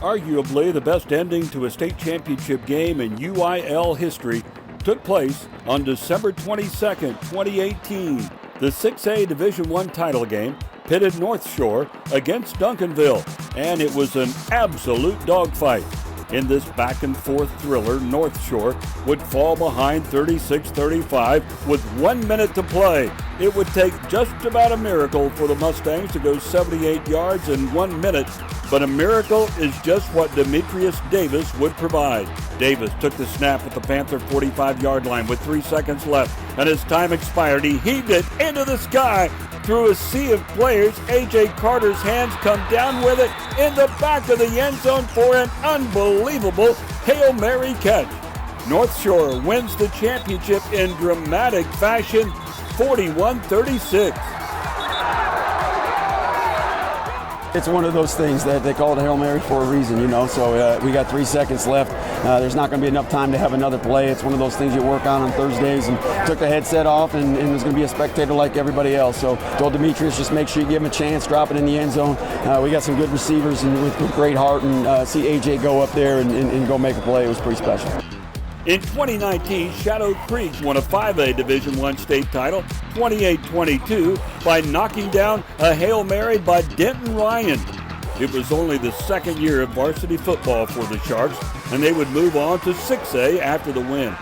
Arguably the best ending to a state championship game in UIL history took place on December 22nd, 2018. The 6A Division I title game pitted North Shore against Duncanville, and it was an absolute dogfight. In this back-and-forth thriller, North Shore would fall behind 36-35 with 1 minute to play. It would take just about a miracle for the Mustangs to go 78 yards in 1 minute, but a miracle is just what Demetrius Davis would provide. Davis took the snap at the Panther 45-yard line with 3 seconds left, and as time expired, he heaved it into the sky. Through a sea of players, A.J. Carter's hands come down with it in the back of the end zone for an unbelievable Hail Mary catch. North Shore wins the championship in dramatic fashion, 41-36. It's one of those things that they call it a Hail Mary for a reason, you know, so we got 3 seconds left. There's not going to be enough time to have another play. It's one of those things you work on Thursdays, and took the headset off, and there's going to be a spectator like everybody else. So told Demetrius, just make sure you give him a chance, drop it in the end zone. We got some good receivers and with great heart, and see AJ go up there and go make a play. It was pretty special. In 2019, Shadow Creek won a 5A Division I state title 28-22 by knocking down a Hail Mary by Denton Ryan. It was only the second year of varsity football for the Sharks, and they would move on to 6A after the win.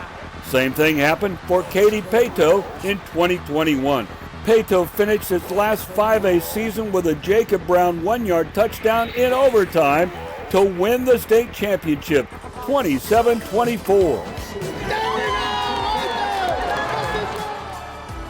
Same thing happened for Katy Pato in 2021. Pato finished its last 5A season with a Jacob Brown 1-yard touchdown in overtime to win the state championship, 27-24.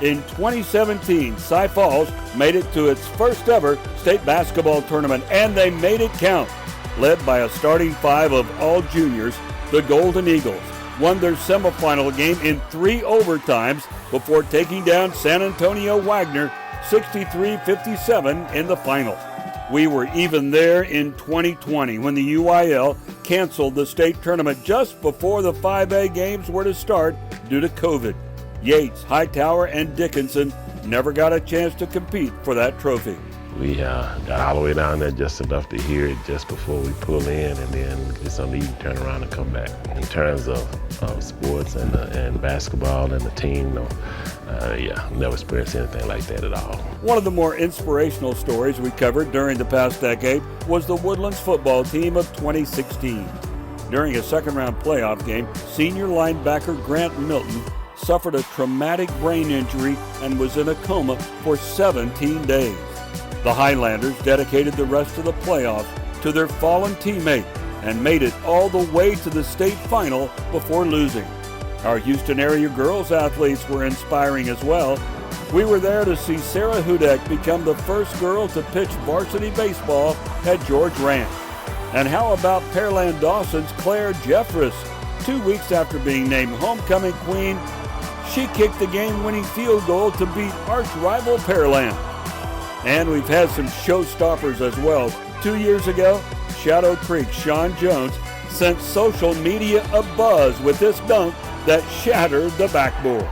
In 2017, Cy Falls made it to its first ever state basketball tournament, and they made it count. Led by a starting 5 of all juniors, the Golden Eagles won their semifinal game in 3 overtimes before taking down San Antonio Wagner 63-57 in the final. We were even there in 2020 when the UIL canceled the state tournament just before the 5A games were to start due to COVID. Yates, Hightower, and Dickinson never got a chance to compete for that trophy. We got all the way down there just enough to hear it just before we pull in, and then it's on the even turn around and come back. In terms of sports and basketball and the team, never experienced anything like that at all. One of the more inspirational stories we covered during the past decade was the Woodlands football team of 2016. During a second-round playoff game, senior linebacker Grant Milton suffered a traumatic brain injury and was in a coma for 17 days. The Highlanders dedicated the rest of the playoffs to their fallen teammate and made it all the way to the state final before losing. Our Houston area girls athletes were inspiring as well. We were there to see Sarah Hudek become the first girl to pitch varsity baseball at George Ranch. And how about Pearland Dawson's Claire Jeffress? 2 weeks after being named homecoming queen, she kicked the game-winning field goal to beat arch-rival Pearland. And we've had some showstoppers as well. 2 years ago, Shadow Creek Sean Jones sent social media abuzz with this dunk that shattered the backboard.